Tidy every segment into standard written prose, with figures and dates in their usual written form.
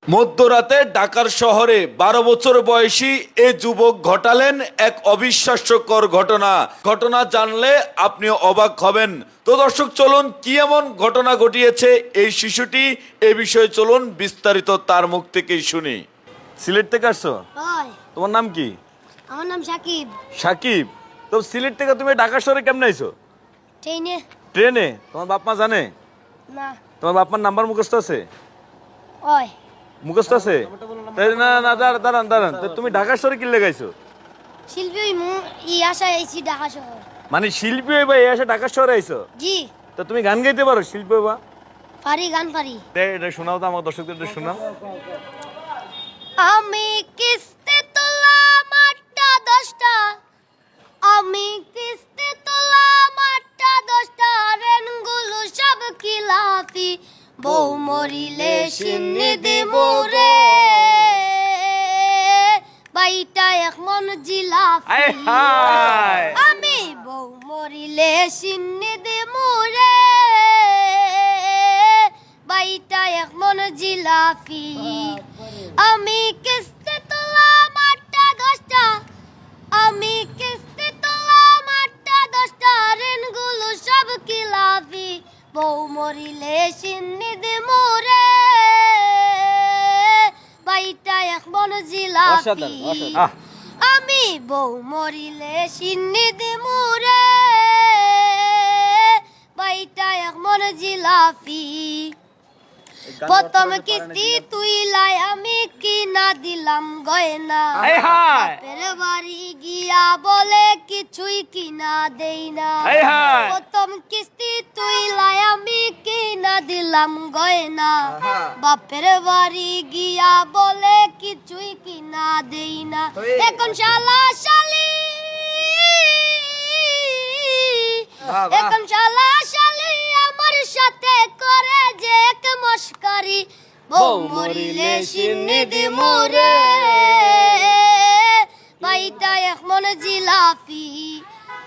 মধ্যরাতে ঢাকার শহরে 12 বছর বয়সী এ যুবক ঘটালেন এক অবিশ্বাস্যকর ঘটনা জানলে আপনি অবাক হবেন। তো দর্শক চলুন কি এমন ঘটনা ঘটিয়েছে এই শিশুটি, এ বিষয়ে চলুন বিস্তারিত তার মুখ থেকেই শুনি। সিলেট থেকে আসছো? হয়। তোমার নাম কি? আমার নাম সাকিব। সাকিব, তো সিলেট থেকে তুমি ঢাকা শহরে কেমনে আইছো? ট্রেনে। ট্রেনে? তোমার বাপ মা জানে? না। তোমার বাপ মার নাম্বার মুখস্থ আছে? হয়। মুখস্থ আছে? না না, দাঁড়ান, তো তুমি ঢাকা শহরে কি লেগাইছো? শিল্পী আশা আইছি ঢাকা শহর। মানে শিল্পী হইবা এই আসে ঢাকা শহরে আইছো? জি। তো তুমি গান গাইতে পারো? শিল্পী হইবা? পারি, গান পারি। এটা শোনাও তো আমার দর্শকদের, এটা শোনাও। আমি কিস্তি তোলাম 8টা 10টা, আমি কিস্তি তোলাম 8টা 10টা, রেনগুলো সব খিলাফি, বউ মরিলে সিন্নি দিমু রে, বাইটা এক মন জিলাফি। আয় হায়, আমি বউ মরিলে সিন্নি দিমু রে, বাইটা এক মন জিলাফি। আমি কিস্তি তোলাম 8টা 10টা, আমি কিস্তি তোলাম 8টা 10টা, ঋণগুলো সব খিলাফি, বউ মরিলে সিন্নি দিমু রে, বাইটা এক মন জিলাফি। আহ, আমি বউ মরিলে সিন্নি দিমু রে, বাইটা এক মন জিলাফি। প্রথম কিস্তি তুই লাই আমি কিনা দিলাম গয়না, আয় হায়, বাপের বাড়ি গিয়া বলে কিছুই কিনা দেই না। আয় হায়। প্রথম কিস্তি তুই লাই আমি কিনা দিলাম গয়না, বাপের বাড়ি গিয়া বলে কিছুই কিনা দেই না। এখন শালা শালি, এখন শালা শালি আমার সাথে করে যে এক মস্কারি, বউ মরিলে সিন্নি দিমু রে, বাইটা এক মন জিলাফি।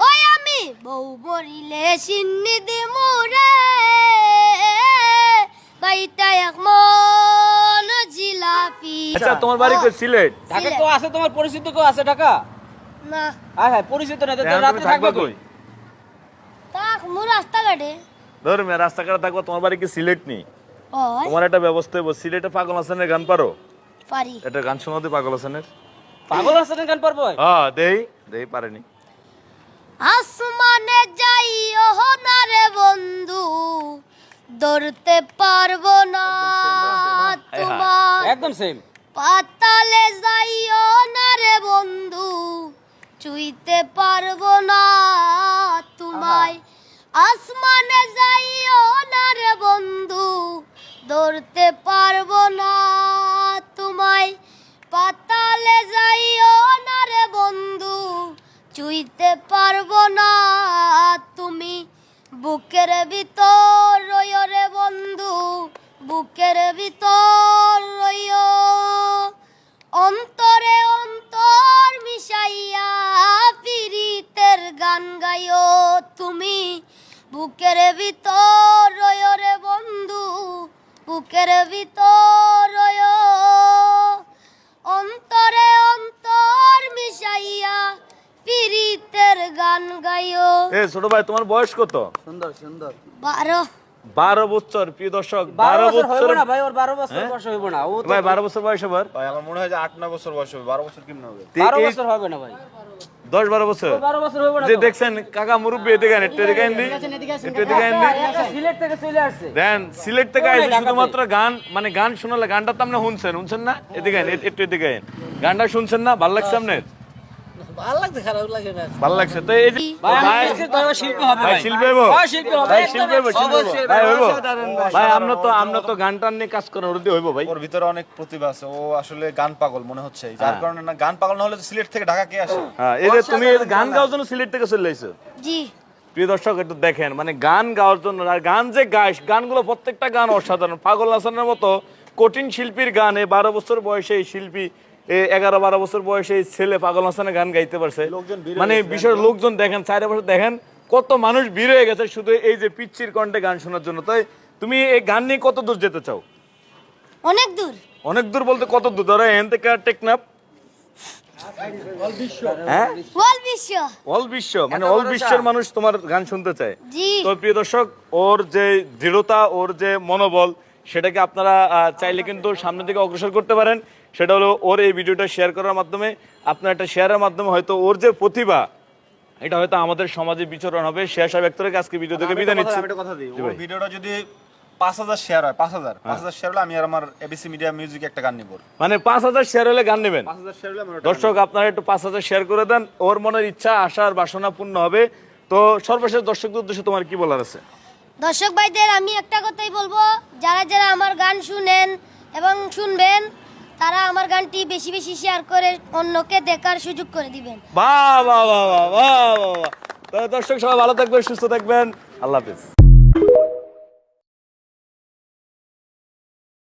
ওই আমি বউ মরিলে সিন্নি দিমু রে, বাইটা এক মন জিলাফি। আচ্ছা তোমার বাড়ি কই? সিলেট? ঢাকা কেউ আছে তোমার পরিচিত কেউ আছে ঢাকা? না, হ্যাঁ হ্যাঁ পরিচিত না তো এখন তুমি রাতে থাকবা থাকবে কই? কই? তা মু রাস্তাঘাটে। ধরো মেয়ে রাস্তাঘাটে থাকবা, তোমার বাড়ি কি সিলেট নি? ওই তোমার একটা ব্যবস্থা হইব। সিলেটে পাগল হাসানের গান পারো? পারি। একটা গান শোনাও দি পাগল হাসানের। পাগল হাসানের গান পারবো? হ্যাঁ, দেই পারেনি। আসমানে যাইও না রে বন্ধু, ধরতে পারবো না তোমায়। একদম সেম। পাতালে যাইও না রে বন্ধু, চুইতে পারবো না তোমায়। আসমানে যাইও না রে বন্ধু, ধরতে পারবো না তোমায়। পাতালে যাইও না রে বন্ধু, চুইতে পারবো না তুমি। বুকের ভিতর রইও রে বন্ধু, বুকের ভিতর রইও, অন্তরে অন্তর মিশাইয়া পিরিতের গান গাইও তুমি। বুকের ভিতর রইও রে বন্ধু, বুকের ভিতর রইও, অন্তরে অন্তর মিশাইয়া পিরিতের গান গাইও। এ ছোট ভাই, তোমার বয়স কত? সুন্দর সুন্দর। 12 বছর। প্রিয় দর্শক, 12 12 বছর হইব বছর। না ভাই, ওর 12 বছর বয়স হইব না। ও তো ভাই 12 বছর বয়স আবার? ভাই আমার মনে হয় যে 8-9 বছর বয়স হবে। 12 বছর কেমন হবে? 12 বছর হবে না ভাই। 10-12 বছর। 12 বছর হইব না যে তো। দেখছেন কাকা মুরব্বি, এদিকে আইন, একটু এদিকে আইন দি, একটু এদিকে আইন দি। আচ্ছা, সিলেট থেকে চলে আসছে। দেন সিলেট থেকে কোথায় আইছে ঢাকাতে? শুধুমাত্র গান, মানে গান শোনালে, গানটা তো আপনি শুনছেন না? এদিকে আইন, একটু এদিকে আইন। গানটা শুনছেন না? ভালো লাগছে আপনার? ভালো লাগছে, খারাপ লাগে না। ভালো লাগছে তো? এই যে ভাই ভাই, আমি দেখছি তো এবার শিল্পী হবে ভাই ভাই। শিল্পী হইবো? হ্যাঁ, শিল্পী হবে। ভাই একদম শিল্পী হইবো, শিল্পী হইবো। অবশ্যই ভাই ভাই, হইবো? অসাধারণ ভাই। ভাই আমরা তো গান টান নিয়ে কাজ করেন, ওর দিয়ে হইবো ভাই? ওর ভিতরে অনেক প্রতিভা আছে। ও আসলে গান পাগল মনে হচ্ছে, যার কারণে না, গান পাগল না হলে তো সিলেট থেকে ঢাকা কে আসে? হ্যাঁ, এই যে তুমি এই গান গাওয়ার জন্য সিলেট থেকে চলে আইছো। জি। প্রিয় দর্শক একটু দেখেন, মানে গান গাওয়ার জন্য, আর গান যে গাইস, গানগুলো প্রত্যেকটা গান অসাধারণ। পাগল হাসানের মতো কঠিন শিল্পীর গান, এই 12 বছর বয়সে এই শিল্পী, 11-12 বছর বয়সে এই ছেলে পাগল হাসানের গান গাইতে পারছে। মানে বিশেষ লোকজন দেখেন, 4 বছর দেখেন কত মানুষ ভিড় হয়ে গেছে শুধু এই যে পিচ্চির কণ্ঠে গান শোনার জন্য। তাই তুমি এই গান নিয়ে কত দূর যেতে চাও? অনেক দূর। অনেক দূর বলতে কত দূর? ধরো এখান থেকে টেকনাফ, হ্যাঁ, বল বিশ্ব। অল বিশ্ব, মানে অল বিশ্বের মানুষ তোমার গান শুনতে চায়। জি। তো প্রিয় দর্শক, ওর যে দৃঢ়তা, ওর যে মনোবল, সেটাকে আপনারা চাইলে কিন্তু সামনের দিকে অগ্রসর করতে পারেন। সেটা হলো ওর এই ভিডিওটা শেয়ার করার মাধ্যমে, আপনার একটা শেয়ারের মাধ্যমে হয়তো ওর যে প্রতিভা, এটা হয়তো আমাদের সমাজে বিচরণ হবে। শেয়ার সাহেব এক থেকে আজকে ভিডিও থেকে বিদায় নিচ্ছি। আমি একটা কথা দিই, জি ওর ভাই। ভিডিওটা যদি 5000 শেয়ার হয়, 5000 শেয়ার হলে আমি আর আমার এবিসি মিডিয়া মিউজিক একটা গান নিব। মানে 5000 শেয়ার হলে গান নেবেন। 5000 শেয়ার হলে আমার ওটা দর্শক, আপনারা একটু 5000 শেয়ার করে দেন, ওর মনের ইচ্ছা, আশা আর বাসনা পূর্ণ হবে। তো সর্বশেষ দর্শকদের উদ্দেশ্যে তোমার কি বলার আছে? দর্শক ভাইদের আমি একটা কথাই বলবো, যারা যারা আমার গান শুনেন এবং শুনবেন, তারা আমার গানটি বেশি বেশি শেয়ার করে অন্যকে দেখার সুযোগ করে দিবেন। বাহ বাহ বাহ বাহ বাহ বাহ। তো দর্শক সবাই ভালো থাকবেন, সুস্থ থাকবেন, আল্লাহ হাফেজ।